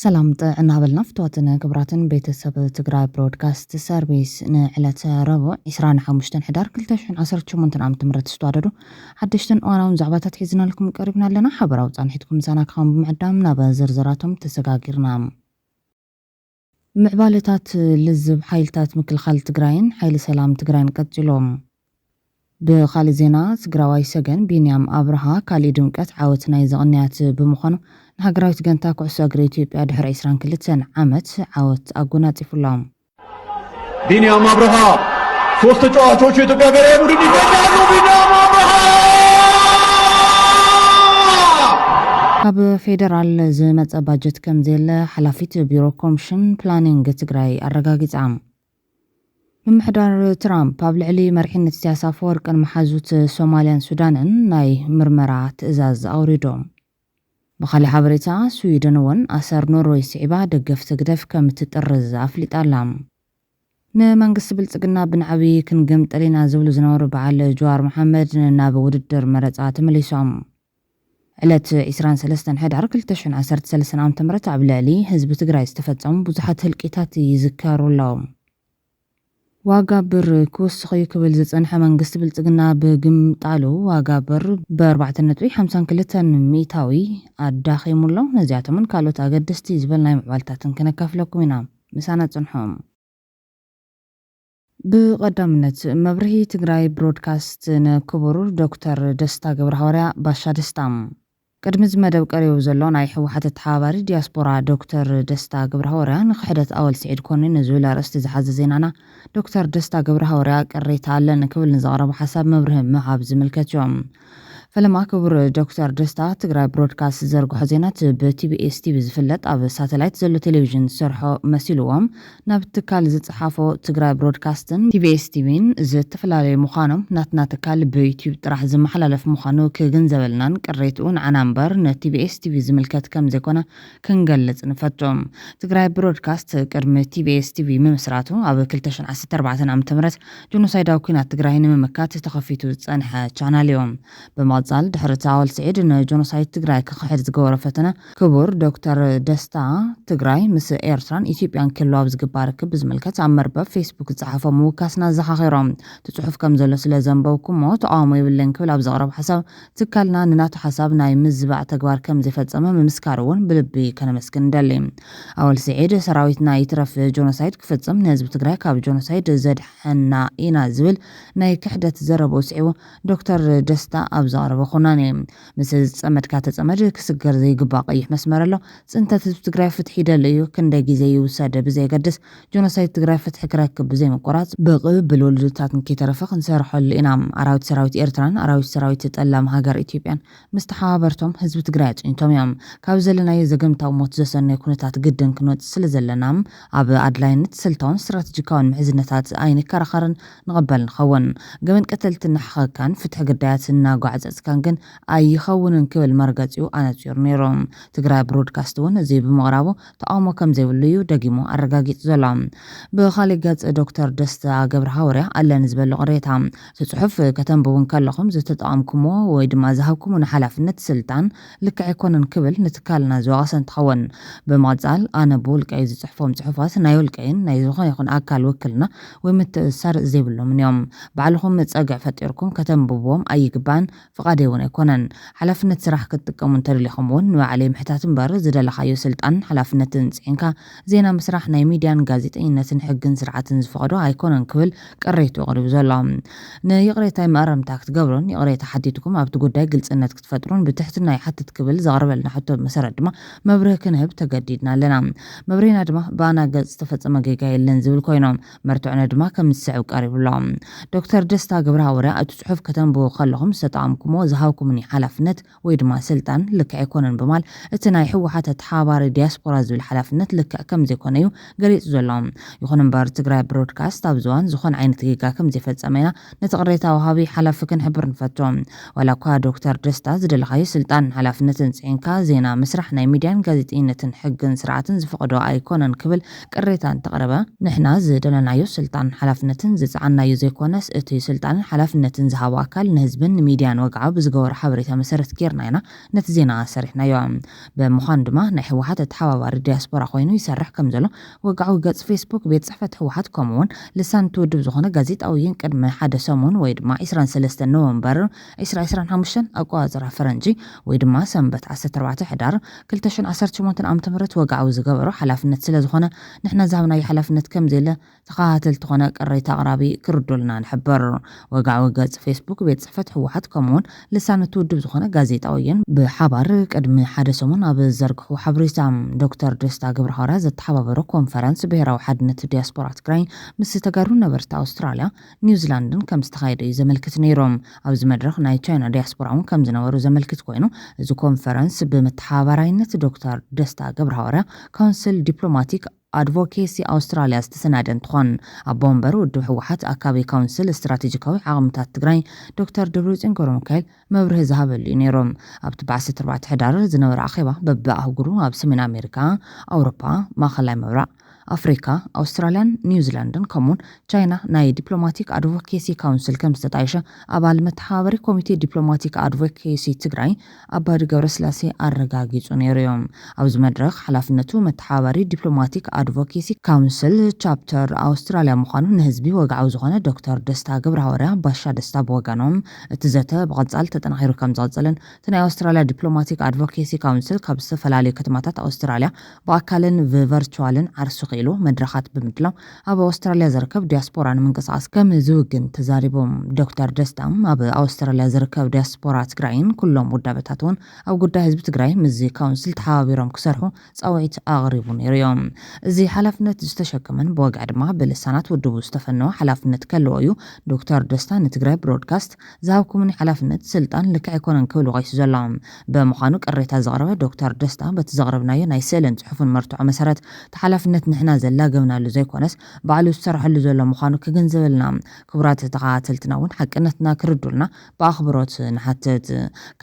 ሰላም ጥዕና በልና ፍትወትን ክብራትን ቤተሰብ ትግራይ ብሮድካስት ሰርቪስ ንዕለተ ረቡዕ 25 ሕዳር 2018 ዓመተ ምህረት ዝተዋደዱ ሓደሽትን እዋናውን ዛዕባታት ሒዝና ለኩም ቀሪብና ኣለና። ሓበራዊ ጻንሒትኩም ምሳናክም ብምዕዳም ናብ ዝርዝራቶም ተሰጋጊርና። ምዕባለታት ልዝብ ሓይልታት ምክልኻል ትግራይን ሓይሊ ሰላም ትግራይን ቀጽሎም። ብኻልእ ዜና ትግራዋይ ሰገን ቢንያም አብርሃ ካልእ ድምቀት ዓወት ናይ ዘቕንያት ብምዃኑ ንሃገራዊት ገንታ ኩዕሶ እግሪ ኢትዮጵያ ድሕሪ 22 ዓመት ዓወት አጎናጺፉሎም። ቢንያም አብርሃ ሶስት ተጫዋቾች የኢትዮጵያ ብሔራዊ ቡድን ይገኛሉ። ቢንያም አብርሃ ካብ ፌደራል ዝመጸ ባጀት ከም ዘለ ሓላፊት ቢሮ ኮሚሽን ፕላኒንግ ትግራይ አረጋጊጻ። ምምሕዳር ትራምፕ ኣብ ልዕሊ መሪሕነት ኢሳያስ አፈወርቅን መሓዙት ሶማልያን ሱዳንን ናይ ምርመራ ትእዛዝ ኣውሪዶም። ብኻልእ ሓበሬታ ስዊድን እውን ኣሰር ኖርዌይ ስዒባ ደገፍቲ ግደፍ ከም ትጥርዝ ኣፍሊጣላ። ንመንግስቲ ብልጽግና ብንዕቢ ክንገምጠል ኢና ዝብሉ ዝነበሩ በዓል ጀዋር መሓመድ ናብ ውድድር መረፃ ተመሊሶም። ዕለት 23 ሕዳር 2013 ዓ.ም ኣብ ልዕሊ ህዝቢ ትግራይ ዝተፈጸሙ ብዙሓት ህልቂታት ይዝከሩሎም። ዋጋ ብር ክውስኽ ክብል ዝጸንሐ መንግስቲ ብልጽግና ብግምጣሉ ዋጋ ብር ብ4.52 ሚእታዊ ኣዳኺሙሎ። ነዚኣቶምን ካልኦት ኣገደስቲ ዝበልናይ ምዕባልታትን ክነካፍለኩም ኢና። ምሳና ጽንሖም። ብቐዳምነት መብርሂ ትግራይ ብሮድካስት ንክቡር ዶክተር ደስታ ገብረሃዋርያ ባሻ ደስታ ቅድሚ ዝመደብ ቀሪቡ ዘሎ ናይ ሕወሓት ተሓባሪ ዲያስፖራ ዶክተር ደስታ ገብረሃዋርያ ንክሕደት ኣወል ስዒድ ኮኒ ንዝብል ኣርእስቲ ዝሓዘ ዜናና ዶክተር ደስታ ገብረሃዋርያ ቅሬታ ኣለኒ ክብል ንዘቕረቡ ሓሳብ መብርሂ ምሃብ ዝምልከት እዮም። ፈለማ ክቡር ዶክተር ደስታ ትግራይ ብሮድካስት ዘርግሖ ዜናት ብቲቢኤስ ቲቪ ዝፍለጥ ኣብ ሳተላይት ዘሎ ቴሌቪዥን ዝሰርሖ መሲልዎም ናብ ትካል ዝጽሓፎ ትግራይ ብሮድካስትን ቲቢኤስ ቲቪን ዝተፈላለዩ ምዃኖም ናትና ትካል ብዩቲዩብ ጥራሕ ዝመሓላለፍ ምዃኑ ክግንዘበልናን ቅሬትኡ ንዓና እምበር ነቲቢኤስ ቲቪ ዝምልከት ከም ዘይኮነ ክንገልጽ ንፈቶም። ትግራይ ብሮድካስት ቅድሚ ቲቢኤስ ቲቪ ምምስራቱ ኣብ 2014 ዓ.ም ጆኖሳይዳዊ ኩናት ትግራይ ንምምካት ተኸፊቱ ዝጸንሐ ቻናል እዮም። ዛል ድሕሪ ኣወል ስዒድ ንጆኖሳይድ ትግራይ ክኽሕድ ዝገበሮ ፈተነ ክቡር ዶክተር ደስታ ትግራይ ምስ ኤርትራን ኢትዮጵያን ክህልዋ ብዝግባር ርክብ ብዝምልከት ኣብ መርበብ ፌስቡክ ዝጸሓፎ ምውካስና ዘኻኺሮም። ትጽሑፍ ከም ዘሎ ስለ ዘንበብኩሞ ተቃውሞ ይብለን ክብል ኣብ ዘቕረቡ ሓሳብ ትካልና ንናቱ ሓሳብ ናይ ምዝባዕ ተግባር ከም ዘይፈጸመ ምምስካር እውን ብልቢ ከነመስግን ንደሊ። ኣወል ስዒድ ሰራዊትና ይትረፍ ጆኖሳይድ ክፍጽም ንህዝቢ ትግራይ ካብ ጆኖሳይድ ዘድሐና ኢና ዝብል ናይ ክሕደት ዘረቦ ስዒቡ ዶክተር ደስታ ኣብ ዘቕረቡ በኹናኔ ምስ ጸመድካ ተጸመድ ክስገር ዘይግባእ ቀይሕ መስመር ኣሎ። ጽንተት ህዝቢ ትግራይ ፍትሒ ይደሊ እዩ። ክንደይ ግዜ ይውሰድ ብዘይገድስ ጆኖሳይድ ትግራይ ፍትሒ ክረክብ ብዘይምቁራጽ ብቅብል ውልድታትን ከይተረፈ ክንሰርሐሉ ኢና። ኣራዊት ሰራዊት ኤርትራን ኣራዊት ሰራዊት ጠላም ሃገር ኢትዮጵያን ምስ ተሓባበርቶም ህዝቢ ትግራይ ኣጽኒቶም እዮም። ካብ ዘለናዮ ዘገምታዊ ሞት ዘሰነይ ኩነታት ግድን ክንወጽእ ስለ ዘለናም ኣብ ኣድላይነት ስልታውን ስትራቴጂካውን ምሕዝነታት ኣይንከራኸርን ንቕበል ንኸውን። ገመን ቀተልቲ ናሕኸካን ፍትሒ ግዳያት እናጓዕዘ ግን ኣይኸውንን ክብል መርገጺኡ ኣነጺሩ ነይሮም። ትግራይ ብሮድካስት እውን እዚ ብምቕራቡ ተቃውሞ ከም ዘይብሉ እዩ ደጊሙ ኣረጋጊጹ ዘሎ። ብኻልእ ገጽ ዶክተር ደስታ ገብረሃዋርያ ኣለኒ ዝበሎ ቅሬታ ጽሑፍ ከተንብቡን ከለኹም ዝተጠቐምኩሞ ወይ ድማ ዝሃብኩሞ ንሓላፍነት ስልጣን ልክዕ ኣይኮነን ክብል ንትካልና ዝወቐሰ እንትኸውን ብምቕጻል ኣነ ብውልቀይ ዝጽሕፎም ጽሑፋት ናይ ውልቀይን ናይ ዝኾነ ይኹን ኣካል ውክልና ወይ ምትእስሳር ዘይብሎም እዮም። ባዕልኹም ፀግዕ ፈጢርኩም ከተንብብዎም ኣይግባን ፍቃድ እውን ኣይኮነን። ሓላፍነት ስራሕ ክትጥቀሙ እንተደሊኹም እውን ንባዕለይ ምሕታት እምበር ዝደለኻዮ ስልጣን ሓላፍነትን ጽዒንካ ዜና ምስራሕ ናይ ሚድያን ጋዜጠኝነትን ሕግን ስርዓትን ዝፈቕዶ ኣይኮነን ክብል ቅሬቱ ኣቕሪቡ ዘሎ። ንይቕሬታይ መኣረምታ ክትገብሩን ይቕሬታ ሓቲትኩም ኣብቲ ጉዳይ ግልጽነት ክትፈጥሩን ብትሕትና ይሓትት ክብል ዘቕርበልና ሕቶ መሰረት ድማ መብርሂ ክንህብ ተገዲድና ኣለና። መብርሂና ድማ ብኣና ገጽ ዝተፈጸመ ጌጋ የለን ዝብል ኮይኖም መርትዑና ድማ ከም ዝስዕብ ቀሪቡሎም። ዶክተር ደስታ ገብረሃዋርያ እቲ ጽሑፍ ከተንብቡ ከለኹም ዝተጠቐምኩሞ ዝሃብኩምኒ ሓላፍነት ወይ ድማ ስልጣን ልክዕ ኣይኮነን በማል እቲ ናይ ሕወሓት ተሓባሪ ዲያስፖራ ዝብል ሓላፍነት ልክዕ ከም ዘይኮነ እዩ ገሊጹ ዘሎ። ይኹን እምበር ትግራይ ብሮድካስት ኣብ ዝዋን ዝኾነ ዓይነት ጌጋ ከም ዘይፈጸመ ኢና ነቲ ቅሬታ ወሃቢ ሓላፊ ክንሕብር ንፈቶም። ዋላ እኳ ዶክተር ደስታ ዝደለኻዮ ስልጣን ሓላፍነትን ጽዒንካ ዜና ምስራሕ ናይ ሚድያን ጋዜጠኝነትን ሕግን ስርዓትን ዝፈቕዶ ኣይኮነን ክብል ቅሬታ እንተቕረበ ንሕና ዝደለናዮ ስልጣን ሓላፍነትን ዝፀዓናዮ ዘይኮነስ እቲ ስልጣንን ሓላፍነትን ዝሃቦ ኣካል ንህዝብን ሚድያን ወግዓ ወጋዓ ብዝገበረ ሓበሬታ መሰረት ጌርናይና ነቲ ዜና ሰሪሕናዮ ብምዃኑ ድማ ናይ ሕወሓት ተሓባባሪ ዲያስፖራ ኮይኑ ይሰርሕ ከም ዘሎ ወጋዓዊ ገጽ ፌስቡክ ቤት ጽሕፈት ሕወሓት ከምኡውን ልሳን ትውድብ ዝኾነ ጋዜጣዊን ቅድሚ ሓደ ሰሙን ወይ ድማ 23 ኖቨምበር 2025 ኣቆጻጽራ ፈረንጂ ወይ ድማ ሰንበት 14 ሕዳር 2018 ዓ.ም ወጋዓዊ ዝገበሮ ሓላፍነት ስለ ዝኾነ ንሕና ዝሃብናዮ ሓላፍነት ከም ዘለ ተኸታተልቲ ዝኾነ ቅሬታ ኣቕራቢ ክርዱልና ንሕበር ወጋዓዊ ገጽ ፌስቡክ ቤት ጽሕፈት ሕወሓት ከምኡውን ልሳን ትውድብ ዝኾነ ጋዜጣዊን ብሓባር ቅድሚ ሓደ ሰሙን ኣብ ዘርግሑ ሓበሬታ ዶክተር ደስታ ገብረሃዋርያ ዘተሓባበሮ ኮንፈረንስ ብሄራዊ ሓድነት ዲያስፖራ ትግራይ ምስ ተጋሩ ነበርቲ ኣውስትራልያ ኒውዚላንድን ከም ዝተኻየደ እዩ ዘመልክት ነይሮም ኣብዚ መድረኽ ናይ ቻይና ዲያስፖራ እውን ከም ዝነበሩ ዘመልክት ኮይኑ እዚ ኮንፈረንስ ብመተሓባበራይነት ዶክተር ደስታ ገብረሃዋርያ ካውንስል ዲፕሎማቲክ ኣድቮኬሲ ኣውስትራልያ ዝተሰናደ እንትኾን ኣብ ቦምበር ውድብ ሕወሓት ኣካባቢ ካውንስል ስትራቴጂካዊ ዓቕምታት ትግራይ ዶክተር ደብረጽዮን ገብረሚካኤል መብርሂ ዝሃበሉ እዩ ነይሮም ኣብቲ ብ14 ሕዳር ዝነበረ ኣኼባ በቢኣህጉሩ ኣብ ሰሜን ኣሜሪካ ኣውሮፓ ማእኸላይ ምብራቕ ኣፍሪካ ኣውስትራልያን ኒውዚላንድን ከምኡውን ቻይና ናይ ዲፕሎማቲክ ኣድቮኬሲ ካውንስል ከም ዝተጣየሸ ኣባል መተሓባበሪ ኮሚቴ ዲፕሎማቲክ ኣድቮኬሲ ትግራይ ኣባዲ ገብረስላሴ ኣረጋጊጹ ነይሩ እዮም ኣብዚ መድረኽ ሓላፍነቱ መተሓባበሪ ዲፕሎማቲክ ኣድቮኬሲ ካውንስል ቻፕተር ኣውስትራልያ ምዃኑ ንህዝቢ ወግዓዊ ዝኾነ ዶክተር ደስታ ገብረሃዋርያ ባሻ ደስታ ብወገኖም እቲ ዘተ ብቐጻል ተጠናኺሩ ከም ዝቐጽልን እቲ ናይ ኣውስትራልያ ዲፕሎማቲክ ኣድቮኬሲ ካውንስል ካብ ዝተፈላለዩ ከተማታት ኣውስትራልያ ብኣካልን ብቨርቹዋልን ዓርሱ ኽኢሉ መድረኻት ብምድላው ኣብ ኣውስትራልያ ዝርከብ ዲያስፖራ ንምንቅስቓስ ከም ዝውግን ተዛሪቦም ዶክተር ደስታ ኣብ ኣውስትራልያ ዝርከብ ዲያስፖራ ትግራይን ኩሎም ውዳበታት እውን ኣብ ጉዳይ ህዝቢ ትግራይ ምዚ ካውንስል ተሓባቢሮም ክሰርሑ ጻውዒት ኣቕሪቡ ነይሩ እዮም እዚ ሓላፍነት ዝተሸከመን ብወግዕ ድማ ብልሳናት ውድቡ ዝተፈነወ ሓላፍነት ከለዎ እዩ ዶክተር ደስታ ንትግራይ ብሮድካስት ዝሃብኩምኒ ሓላፍነት ስልጣን ልክዕ ኣይኮነን ክብል ወቂሱ ዘሎ ብምዃኑ ቅሬታ ዘቕረበ ዶክተር ደስታ በቲ ዘቕረብናዮ ናይ ስእልን ጽሑፍን መርትዖ መሰረት ተሓላፍነት ንሕና ዘላገብናሉ ዘይኮነስ ባዕሉ ዝሰርሐሉ ዘሎ ምዃኑ ክግንዘበልና ክቡራት ተኸታተልትና እውን ሓቅነትና ክርዱልና ብኣኽብሮት ንሓትት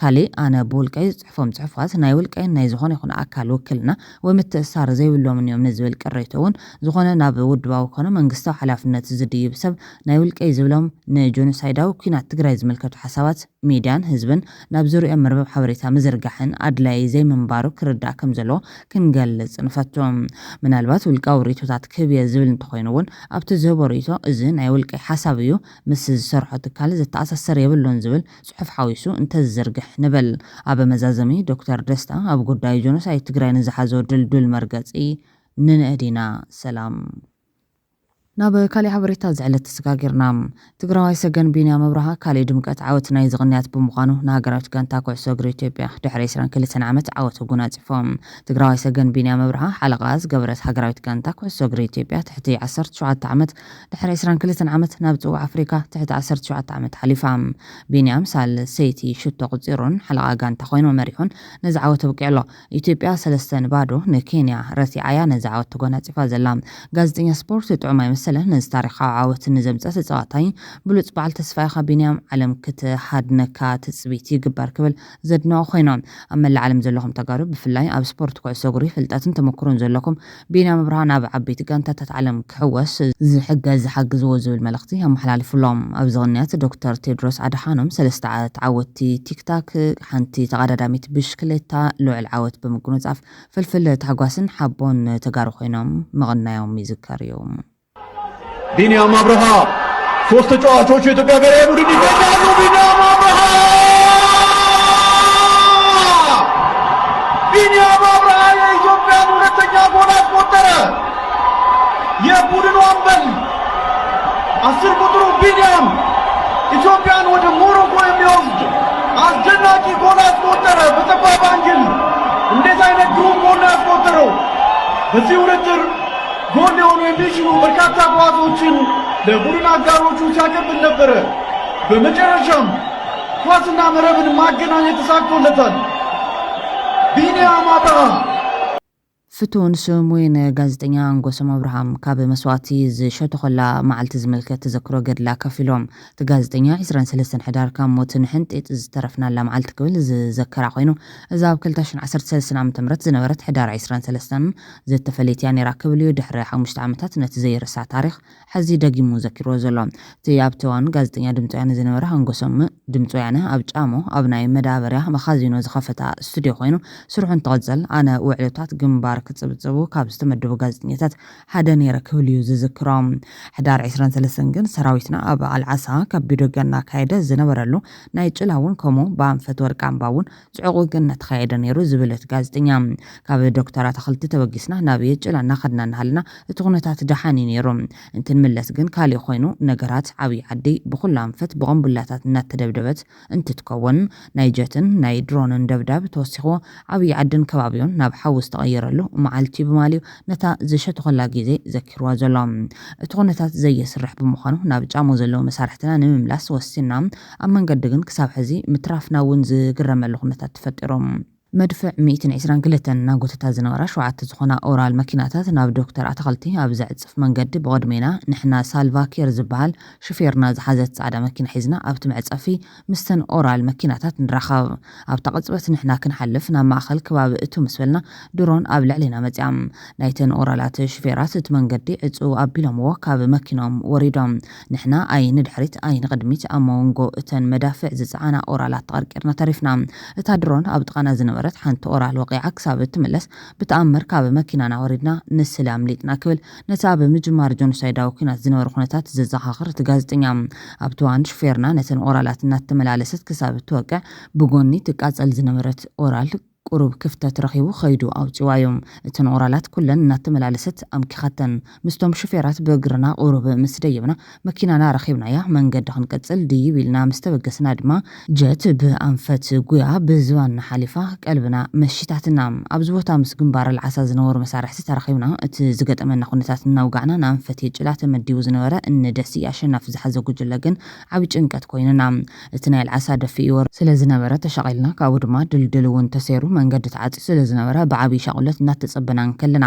ካሊእ ኣነ ብውልቀይ ዝጽሕፎም ጽሑፋት ናይ ውልቀይን ናይ ዝኾነ ይኹን ኣካል ውክልና ወይ ምትእስሳር ዘይብሎምን እዮም ንዝብል ቅሬታ እውን ዝኾነ ናብ ውድባዊ ኮነ መንግስታዊ ሓላፍነት ዝድይብ ሰብ ናይ ውልቀይ ዝብሎም ንጆኖሳይዳዊ ኩናት ትግራይ ዝምልከቱ ሓሳባት ሚድያን ህዝብን ናብ ዙርዮም መርበብ ሓበሬታ ምዝርጋሕን ኣድላይ ዘይምንባሩ ክርዳእ ከም ዘለዎ ክንገልጽ ንፈቶም ምናልባት ውልቃዊ ሪቶታት ክህብየ ዝብል እንተኾይኑ እውን ኣብቲ ዝህቦ ሪቶ እዚ ናይ ውልቀይ ሓሳብ እዩ ምስ ዝሰርሖ ትካል ዝተኣሳሰር የብሎን ዝብል ጽሑፍ ሓዊሱ እንተዝርግሕ ንብል ኣብ መዛዘሚ ዶክተር ደስታ ኣብ ጉዳይ ጆኖሳይድ ትግራይ ንዝሓዞ ድልዱል መርገጺ ንንእዲና ሰላም ናብ ካሊእ ሓበሬታ ዝዕለት ተሰጋጊርና ትግራዋይ ሰገን ቢንያም ኣብርሃ ካሊእ ድምቀት ዓወት ናይ ዝቕንያት ብምዃኑ ንሃገራዊት ጋንታ ኩዕሶ እግሪ ኢትዮጵያ ድሕሪ 22 ዓመት ዓወት ጎናጺፎም ትግራዋይ ሰገን ቢንያም ኣብርሃ ሓለቓ ዝገበረት ሃገራዊት ጋንታ ኩዕሶ እግሪ ኢትዮጵያ ትሕቲ 17 ዓመት ድሕሪ 22 ዓመት ናብ ጽዋዕ ኣፍሪካ ትሕቲ 17 ዓመት ሓሊፋ ቢንያም ሳልሰይቲ ሽቶ ቁፂሩን ሓለቓ ጋንታ ኮይኑ መሪሑን ነዚ ዓወት ኣብቂዕሎ ኢትዮጵያ 3-0 ንኬንያ ረቲዓያ ነዚ ዓወት ተጎናጺፋ ዘላ ጋዜጠኛ ስፖርት ጥዑማይ መሰለ ነዚ ታሪኻዊ ዓወት ንዘምፀት ፀዋታይ ብሉጽ በዓል ተስፋይኻ ቢንያም ዓለም ክትሓድነካ ትጽቢት ይግበር ክብል ዘድንቑ ኮይኖም ኣብ መላእ ዓለም ዘለኹም ተጋሩ ብፍላይ ኣብ ስፖርት ኩዕሶ እግሪ ፍልጠትን ተመክሮን ዘለኩም ቢንያም ኣብርሃ ናብ ዓበይቲ ጋንታታት ዓለም ክሕወስ ዝሓግዝዎ ዝብል መልእኽቲ ኣመሓላሊፉሎም ኣብ ዝቕንያት ዶክተር ቴድሮስ ኣድሓኖም 3 ዓወቲ ቲክታክ ሓንቲ ተቐዳዳሚት ብሽክሌታ ልዑል ዓወት ብምጉንጻፍ ፍልፍል ታሕጓስን ሓቦን ተጋሩ ኮይኖም መቕናዮም ይዝከር እዩ ቢንያም አብርሃ ሶስት ተጫዋቾች የኢትዮጵያ ብሔራዊ ቡድን ይገኛሉ። ቢንያም አብርሃ የኢትዮጵያን ሁለተኛ ጎል አስቆጠረ። የቡድኑ አምበል 10 ቁጥሩ ቢንያም ኢትዮጵያን ወደ ሞሮኮ የሚወስድ አስደናቂ ጎል አስቆጠረ። በጠባብ አንግል እንዴት አይነት ግሩም ጎል ያስቆጠረው! በዚህ ውድድር ጎል ሊሆኑ የሚችሉ በርካታ ኳሶችን ለቡድን አጋሮቹ ሲያቀብል ነበረ። በመጨረሻም ኳስና መረብን ማገናኘት ተሳክቶለታል። ቢንያም አብርሃ ፍቱን ስሙን ጋዜጠኛ አንጎሶም አብርሃም ካብ መስዋዕቲ ዝሸተኸላ መዓልቲ ዝምልከት ተዘክሮ ገድላ ከፊሎም እቲ ጋዜጠኛ 23 ሕዳር ካብ ሞት ንሕንጤጥ ዝተረፍናላ መዓልቲ ክብል ዝዘከራ ኮይኑ እዛ ኣብ 2013 ዓ.ም ዝነበረት ሕዳር 23 ዝተፈለጥያ ነይራ ክብል እዩ ድሕሪ 5 ዓመታት ነቲ ዘይርሳ ታሪክ ሕዚ ደጊሙ ዘኪርዎ ዘሎ እቲ ኣብቲ እዋን ጋዜጠኛ ድምፂ ወያነ ዝነበረ አንጎሶም ድምፂ ወያነ ኣብ ጫሞ ኣብ ናይ መዳበርያ መኻዚኖ ዝኸፈታ ስቱድዮ ኮይኑ ስርሑ እንትቕፅል ኣነ ውዕሎታት ግንባር ክጽብጽቡ ካብ ዝተመደቡ ጋዜጠኛታት ሓደ ነይረ ክብል እዩ ዝዝክሮም ሕዳር 23 ግን ሰራዊትና ኣብ ኣልዓሳ ከቢዱ ገና ካይደ ዝነበረሉ ናይ ጭላውን ከምኡ በኣንፈት ወርቂ ኣምባውን ጽዑቕ ግን ተኻየደ ነይሩ ዝብለት ጋዜጠኛ ካብ ዶክተራት ኣኽልቲ ተበጊስና ናብ ጭላና ኸድና እናሃልና እቲ ኩነታት ደሓኒ ነይሩ እንትንምለስ ግን ካልእ ኮይኑ ነገራት ዓብይ ዓዲ ብኩሉ ኣንፈት ብቐንቡላታት እናተደብደበት እንትትከውን ናይ ጀትን ናይ ድሮንን ደብዳብ ተወሲኽዎ ዓብይ ዓድን ከባቢውን ናብ ሓውስ ተቐይረሉ መዓልቲ ብማልዩ ነታ ዝሸተኸላ ግዜ ዘኪርዋ ዘሎ እቲ ኩነታት ዘየስርሕ ብምዃኑ ናብ ጫሞ ዘለዎ መሳርሕትና ንምምላስ ወሲና ኣብ መንገዲ ግን ክሳብ ሕዚ ምትራፍና እውን ዝግረመሉ ኩነታት ተፈጢሮም መድፍዕ 122 ናጎተታ ዝነበራ 7 ዝኾና ኦራል መኪናታት ናብ ዶክተር ኣተኸልቲ ኣብ ዘዕጽፍ መንገዲ ብቕድሜና ንሕና ሳልቫኬር ዝበሃል ሹፌርና ዝሓዘት ጻዕዳ መኪና ሒዝና ኣብቲ መዕጸፊ ምስተን ኦራል መኪናታት ንራኸብ ኣብታ ቅጽበት ንሕና ክንሓልፍ ናብ ማእኸል ከባቢ እቱ ምስበልና ድሮን ኣብ ልዕሊና መጽያ ናይተን ኦራላት ሹፌራት እቲ መንገዲ ዕጹው ኣቢሎምዎ ካብ መኪኖም ወሪዶም ንሕና ኣይ ንድሕሪት ኣይ ንቕድሚት ኣብ መንጎ እተን መዳፍዕ ዝጸዓና ኦራላት ተቐርቂርና ተሪፍና እታ ድሮን ኣብ ጥቓና ዝነበረት ሓንቲ ኦራል ወቂዓ ክሳብ እትምለስ ብተኣምር ካብ መኪናና ወሪድና ንስላም ሊጥና ክብል ነቲ ኣብ ምጅማር ጆኖሳይዳዊ ኩናት ዝነበሩ ኩነታት ዘዘኻኽር እቲ ጋዜጠኛ ኣብቲ እዋን ሹፌርና ነተን ኦራላት እናተመላለሰት ክሳብ እትወቅዕ ብጎኒ ትቃጸል ዝነበረት ኦራል ቁሩብ ክፍተት ረኺቡ ኸይዱ ኣውፂዋዮም እተን ኦራላት ኩለን እናተመላለሰት ኣምኪኻተን ምስቶም ሹፌራት ብእግርና ቁሩብ ምስ ደይብና መኪናና ረኺብናያ መንገዲ ክንቀጽል ድይብ ኢልና ምስ ተበገስና ድማ ጀት ብኣንፈት ጉያ ብዝባና ሓሊፋ ቀልብና መሽታትና ኣብዚ ቦታ ምስ ግንባር ኣልዓሳ ዝነበሩ መሳርሕቲ ተረኺብና እቲ ዝገጠመና ኩነታት እናውጋዕና ንኣንፈት የጭላ ተመዲቡ ዝነበረ እንደሲ ኣሸናፊ ዝሓዘ ጉጅለ ግን ዓብይ ጭንቀት ኮይንና እቲ ናይ ኣልዓሳ ደፊ ይወር ስለ ዝነበረ ተሻቒልና ካብኡ ድማ ድልድል እውን ተሰይሩ መንገዲ ተዓጺ ስለ ዝነበረ ብዓብይ ሻቁለት እናተጸበና ከለና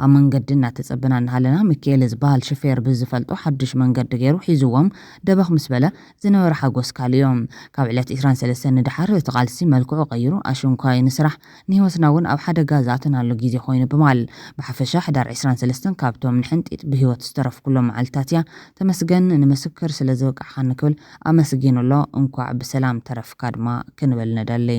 ኣብ መንገዲ እናተጸበና እናሃለና ሚካኤል ዝበሃል ሹፌር ብዝፈልጦ ሓድሽ መንገዲ ገይሩ ሒዝዎም ደበኽ ምስ በለ ዝነበረ ሓጎስ ካልዮም ካብ ዕለት 23 ንድሓር እቲ ቃልሲ መልክዑ ቀይሩ ኣሽንኳይ ንስራሕ ንህይወትና እውን ኣብ ሓደጋ ዝኣተናሉ ግዜ ኮይኑ ብማል ብሓፈሻ ሕዳር 23 ካብቶም ንሕንጢጥ ብህይወት ዝተረፉ ኩሎም መዓልትታት እያ ተመስገን ንምስክር ስለ ዝበቃዕኻ ንክብል ኣመስጊኑሎ እንኳዕ ብሰላም ተረፍካ ድማ ክንብል ነደሊ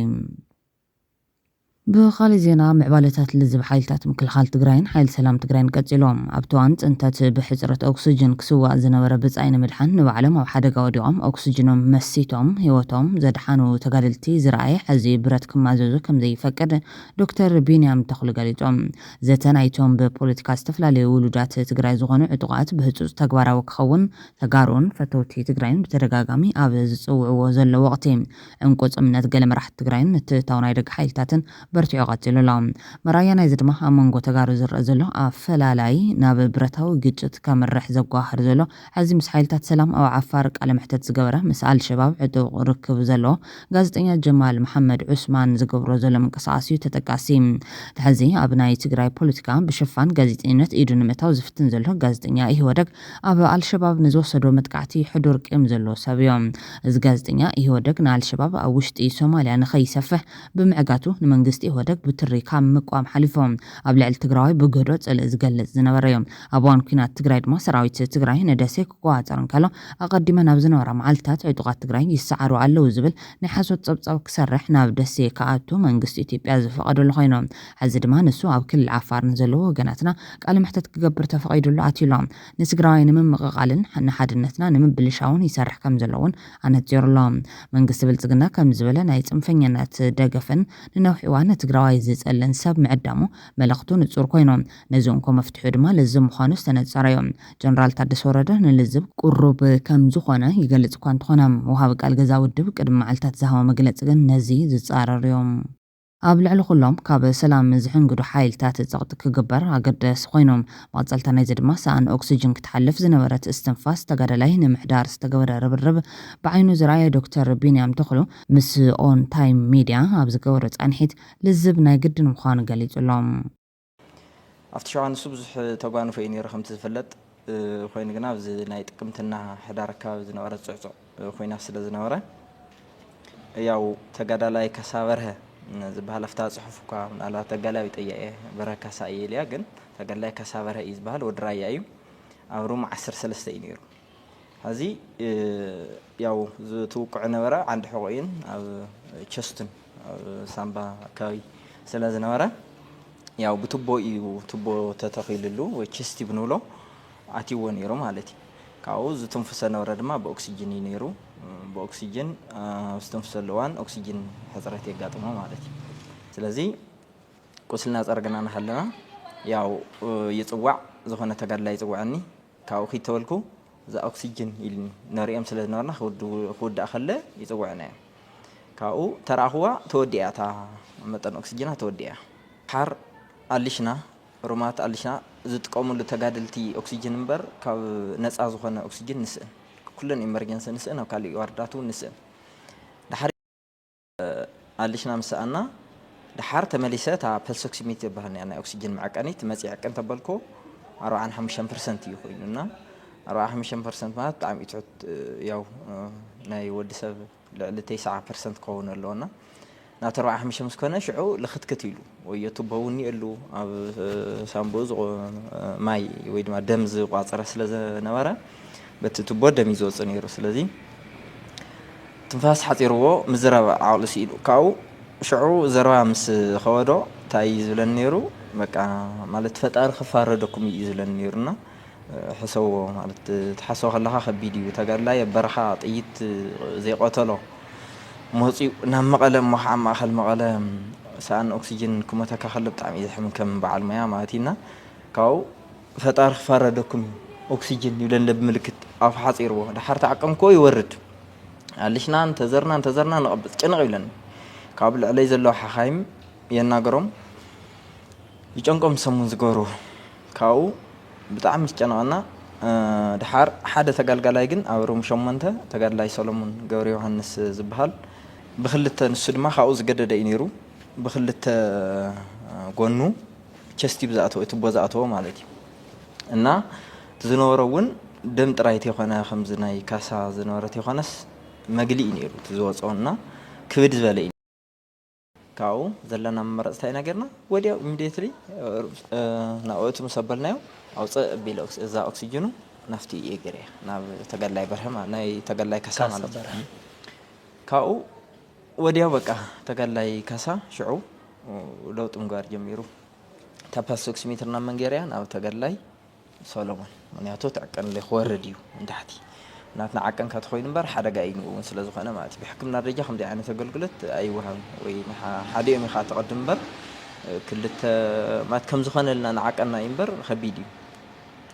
ብኻሊ ዜና ምዕባለታት ልዝብ ሓይልታት ምክልኻል ትግራይን ሓይል ሰላም ትግራይን ቀጺሎም ኣብቲ እዋን ጽንተት ብሕፅረት ኦክሲጅን ክስዋእ ዝነበረ ብጻይኒ ምድሓን ንባዕሎም ኣብ ሓደጋ ወዲቖም ኦክሲጅኖም መሲቶም ህይወቶም ዘድሓኑ ተጋደልቲ ዝረኣየ ሕዚ ብረት ክማዘዙ ከም ዘይፈቅድ ዶክተር ቢንያም ተኽሉ ገሊጾም ዘተ ናይቶም ብፖለቲካ ዝተፈላለዩ ውሉዳት ትግራይ ዝኾኑ ዕጡቓት ብህፁፅ ተግባራዊ ክኸውን ተጋሩን ፈተውቲ ትግራይን ብተደጋጋሚ ኣብ ዝፅውዕዎ ዘሎ ወቕቲ ዕንቆ ጽምነት ገለ መራሕቲ ትግራይን ምትእታው ናይ ደቂ ሓይልታትን በርቲዑ ቀፂሉሎም መራያ ናይ ዝድማ ኣብ መንጎ ተጋሩ ዝረአ ዘሎ ኣፈላላይ ናብ ብረታዊ ግጭት ከመርሕ ዘጓህር ዘሎ ሕዚ ምስ ሓይልታት ሰላም ኣብ ዓፋር ቃለ መሕተት ዝገበረ ምስ ኣልሸባብ ዕጡቕ ርክብ ዘሎ ጋዜጠኛ ጀማል መሐመድ ዑስማን ዝገብሮ ዘሎ ምንቅስቃስ እዩ ተጠቃሲ ሕዚ ኣብ ናይ ትግራይ ፖለቲካ ብሽፋን ጋዜጠኝነት ኢዱ ንምእታው ዝፍትን ዘሎ ጋዜጠኛ ይህወደግ ኣብ ኣልሸባብ ንዝወሰዶ መጥቃዕቲ ሕዱር ቂም ዘሎ ሰብ እዮም እዚ ጋዜጠኛ ይህወደግ ንኣልሸባብ ኣብ ውሽጢ ሶማልያ ንኸይሰፍሕ ብምዕጋቱ ንመንግስቲ ይህወደግ ብትሪ ካብ ምቋም ሓሊፎም ኣብ ልዕሊ ትግራዋይ ብገዶ ጽልእ ዝገልጽ ዝነበረ እዮም ኣብ እዋን ኩናት ትግራይ ድማ ሰራዊት ትግራይ ነደሴ ክቆፃፀር እንከሎ ኣቐዲመ ናብ ዝነበራ መዓልትታት ዕጡቓት ትግራይ ይሰዓሩ ኣለዉ ዝብል ናይ ሓሶት ፀብፃብ ክሰርሕ ናብ ደሴ ከኣቱ መንግስቲ ኢትዮጵያ ዝፈቐደሉ ኮይኖም ሕዚ ድማ ንሱ ኣብ ክልል ዓፋር ንዘለዎ ወገናትና ቃለ መሕተት ክገብር ተፈቒዱሉ ኣትዩሎም ንትግራዋይ ንምምቕቓልን ንሓድነትና ንምብልሻውን ይሰርሕ ከም ዘለውን ኣነፂሩሎም መንግስቲ ብልጽግና ከም ዝበለ ናይ ጽንፈኛነት ደገፍን ንነውሒ እዋን ትግራዋይ ዝጸልን ሰብ ምዕዳሙ መልእኽቱ ንጹር ኮይኖም ነዚ እንኮ መፍትሑ ድማ ልዝብ ምዃኑ ዝተነጸረ እዮም ጀነራል ታደሰ ወረደ ንልዝብ ቁሩብ ከም ዝኾነ ይገልጽ እኳ እንተኾነ ወሃቢ ቃል ገዛ ውድብ ቅድሚ መዓልትታት ዝሃቦ መግለፂ ግን ነዚ ዝጻረር እዮም ኣብ ልዕሊ ኩሎም ካብ ሰላም ዝሕንግዱ ሓይልታት ጸቕጢ ክግበር ኣገዳሲ ኮይኖም መቐጸልታ ናይዚ ድማ ሰኣን ኦክሲጅን ክትሓልፍ ዝነበረት እስትንፋስ ተጋዳላይ ንምሕዳር ዝተገበረ ርብርብ ብዓይኑ ዝረኣየ ዶክተር ቢንያም ተኽሉ ምስ ኦን ታይም ሚድያ ኣብ ዝገበሮ ጻንሒት ልዝብ ናይ ግድን ምዃኑ ገሊጹሎም أفتشوا عن سبز تقانو في إني رقم تفلت خوين جناب زي نايت قمتنا حدار كاب زي نورة صعصع خوين أصل زي نورة ياو تقدر لا يكسرها زبها لفتات صحفك على تقلا بتأيه بركة سائلة جن تقدر لا يكسرها إزبال ودراي أيو أوروم 10 سلسلة ينيرو هذه ياو توقعنا ورا عند حقين أو تشستن أو سامبا كاي سلسلة ورا ያው ቱቦ ተተኺልሉ ወይ ቸስቲ ብንብሎ አቲዎ ነይሩ ማለት ካው ዝተንፈሰነ ወረድማ በኦክሲጅን ይነይሩ በኦክሲጅን ዝተንፈሰለዋን ኦክሲጅን ህጽረት ይጋጥሞ ማለት ስለዚህ ቁስልና ጸርገና ነሐለና ያው ይጽዋዕ ዝኾነ ተጋድላይ ይጽዋዕኒ ካው ኺተወልኩ ዛ ኦክሲጅን ይልኒ ነሪኦም ስለዝነበርና ኹዳ አኸለ ይጽዋዕና ካው ተራኽዋ ተወዲያታ መጠን ኦክሲጅና ተወዲያ حر أليشنا رومات أليشنا زد قوموا لتجادلتي أكسجين بر كاب ناس أزخنا أكسجين نسأ كلنا إمرجنس نسأ أو كالي وارداتو نسأ دحر أليشنا مسأنا دحر تمليسات ع بلسوكسيميتر بهني أنا أكسجين معك أني تمسيح كنت بالكو 45% يخويننا 45% ما تعم يتعد ياو ناي ودي سب ل9% كون اللونا ناترى أهم شيء مسكنا شعو لخت كتيلو ويتوبوني اللو أو سامبوز ماي ويد ما دمز وعصر سلزة نوارا بتتوبو دميزو صنيرو سلزي تنفاس حطيرو مزرعة عقل سيلو كاو شعو زرع مس خوادو تايز للنيرو بقى مالت فتار خفاردكم يز للنيرنا حسو مالت تحسو خلاها خبيدي وتقال لا يبرحا طيت زي قتلو موصي نام مقلم محام أخل مقلم سان أكسجين كم تكخلب تعمي زحم كم بعد ما ياماتينا كاو فتار فردكم أكسجين يلن بملكت أف حصير وه ده حرت عقم كوي ورد علشنا انتظرنا نقبض كنا قبلن قبل عليه زلوا حخايم يناقرم يجنكم سمون زقورو كاو بتعمل كنا ده حر حدا تقال جن أو روم شمنته تقال لاي سولمون قوري وهنس زبهال بخلت السدمة خاوز جدد ينيرو بخلت قنو تشستي بزاتو يتبوزاتو مالتي إننا تزنورون دم ترايتي خنا خمزناي كاسا زنورتي خناس مجلي ينيرو تزوجنا كبد زبالين كاو زلنا مرستين جرنا وديا مديتري ناوت مسبلناو أو بيلوكس إذا أكسجينو نفتي يجري ناب تقلّي برهم ناي تقلّي كسا مالتي كاو وديا بقى تقلّي كسا شعو ولو تمقار جميرو تباسوكس مترنا من جريان أو تقلّي سولومون من يعطو تعكن اللي خوار رديو من تحتي ناتنا عكن كاتخوين بار حدا جايين ومثل زخنا ما تبي حكمنا الرجال خمدي يعني تقولت أيوه وي حدا يوم يخاط قدم بر كلت ما تكم زخنا لنا نعكنا ينبر خبيديو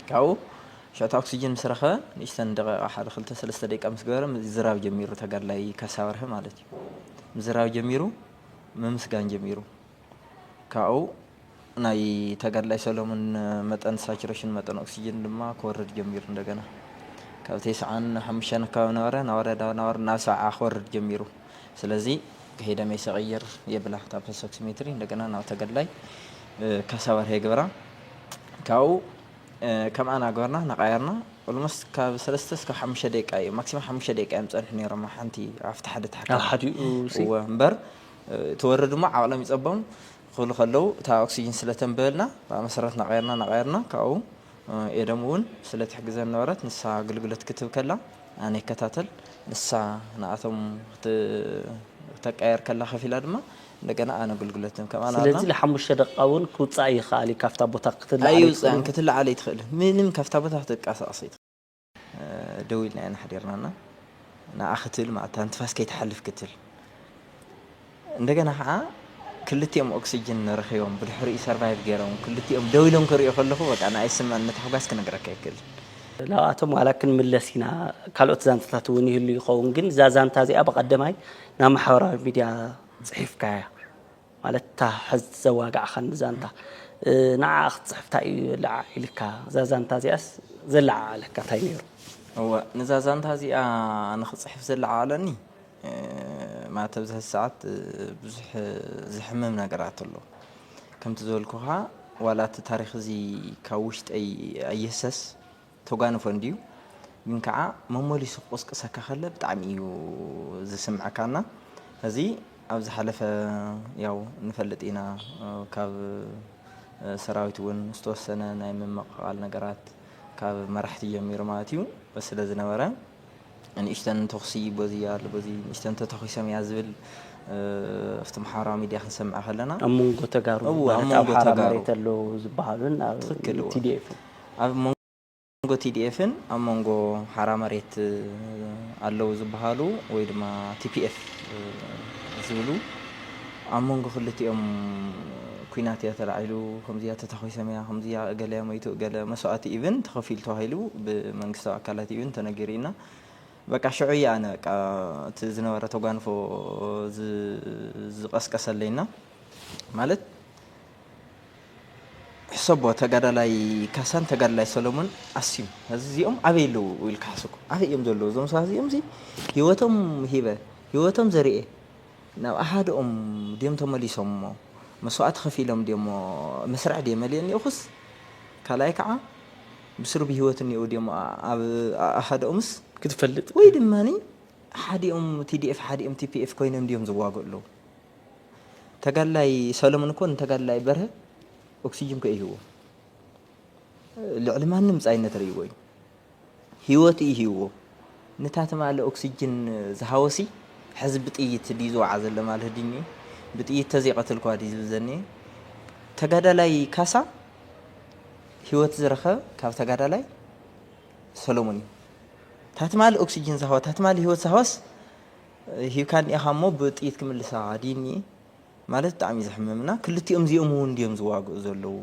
كاو شات أكسجين مسرخة نيشتن دقيقة أحد خلته 3 دقائق أمس جوارم زراو جميرو تقلّي كساورها مالتي زراو جميرو ممسكان جميرو كاو ناي تقلّي سولومون متن ساتوريشن متن أكسجين لما كورد جمير ندقنا كاو 9 كاو نور ناس آخر جميرو سلزي كهيدا ما يصغير يبلغ تابع 6 متر ندقنا ناو تقلّي كساور هيك برا كاو كم أنا قرنا نغيرنا والمست كسلستس ك5 دقائق ماكسيمم 5 دقائق مصرحني رما حنتي افتح حد حكى ومبر تورد مع عالم يصبهم خلو تا أكسجين سلتن بلنا فمسرتنا غيرنا كاو يدمون سلت حجزنا نورت نسا قلقلت كتب كلا أنا كتاتل نسا نعثم تكاير كلا خفيل أدمى لكن أنا قلقلتهم كمان أنا سلزي لحمش دقاون كوتساي خالي كفتا بوتا قتل أيوة يعني كتل علي يدخل من كفتا بوتا تقاس أصيد دويلنا أنا حديرنا أنا أختل مع تنتفاس كي تحلف كتل عندنا حق كلتي أكسجين رخيهم بالحري سرفايف جيرهم كلتي دويلهم كريه خلفه بس أنا اسم أن تحبس كنا قرأ كل لا أتم ولكن من لسنا كالوت زانت تلاتوني اللي يخون جن زان تازي أبغى قدماي نام حوار ميديا صحيف كايا مالتها حز زواج عخن زانتا نع أخت صحفتاي لعائلك زان تازي أس زلع لك تايمير هو نزازان تازي أنا خد صحيف زلع علني ما تبزه الساعات بزح زحمة من قرأت له كم تزولكوها ዋላት ታሪክ እዚ ካውሽጥ አይሰስ ተጓንፎ እንዲዩ ግን ከዓ መሞሊሱ ቆስቀሰካ ከለ ብጣዕሚ እዩ ዝስምዓካና እዚ ኣብ ዝሓለፈ ያው ንፈልጥ ኢና ካብ ሰራዊት እውን ዝተወሰነ ናይ መመቃቃል ነገራት ካብ መራሕቲ ጀሚሩ ማለት እዩ ስለ ዝነበረ ንእሽተን ተኽሲ በዚያ በዚ ንእሽተን ተተኺሰም ያ ዝብል ኣብቲ ማሕበራዊ ሚድያ ክንሰምዕ ከለና ኣብ መንጎ ተጋሩ ኣብ ሓራ መሬት ኣለዉ ዝበሃሉን ኣብ TDF ኣብ መንጎ TDF-ን ኣብ መንጎ ሓራ መሬት ኣለዉ ዝበሃሉ ወይ ድማ TPF ዝብሉ ኣብ መንጎ ክልቲኦም ኩናት እያ ተላዒሉ ከምዚያ ተተኺሰም እያ ከምዚያ ገለ ሞይቱ ገለ መስዋእቲ ኢቭን ተኸፊል ተባሂሉ ብመንግስታዊ ኣካላት ኢቭን ተነጊሩና በቃ ሽዑያ ኣነ በቃ እቲ ዝነበረ ተጓንፎ ዝቀስቀሰለይና ማለት ሕሰቦ ተጋዳላይ ካሳን ተጋዳላይ ሰሎሞን ኣስዩ እዚኦም ኣበይ ኣለዉ ኢልካ ሓስኩ ኣበይ እዮም ዘለዉ እዞም ሰባት እዚኦም ሂወቶም ሂበ ሂወቶም ዘርኤ ናብ ኣሓደኦም ድዮም ተመሊሶም መስዋዕት ከፊሎም ድሞ መስርዕ ድየ መሊአን ይኹስ ካልኣይ ከዓ ብስሩብ ሂወት እኒኡ ድሞ ኣብ ኣሓደኦምስ ክትፈልጥ ወይ ድማኒ ሓዲኦም TDF ሓዲኦም TPF ኮይኖም ድዮም ዝዋግኡ ኣለዉ ተጋዳላይ ሰሎሞን እኮ ተጋዳላይ በርሀ ኦክሲጅን ከይህዎ ልዕሊ ማንም ጻይነት ርይዎ ሂወት ይህዎ ንታት ማለ ኦክሲጅን ዝሃወሲ حزب ጥይት ዲዞ ዓዘለ ማለት ድኒ ብጥይት ተዘይቀትል ኳዲ ዝብዘኒ ተጋዳላይ ካሳ ሂወት ዝረኸብ ካብ ተጋዳላይ ሰሎሞን ታትማል ኦክሲጅን ዝሃወ ታትማል ሂወት ዝሃወስ ሂካን ኢኻሞ ብጥይት ክምልሳ ዲኒ ማለት ጣዕሚ ዝሕመምና ክልቲኦም ዚኦም እውን ዲዮም ዝዋግኡ ዘለዉ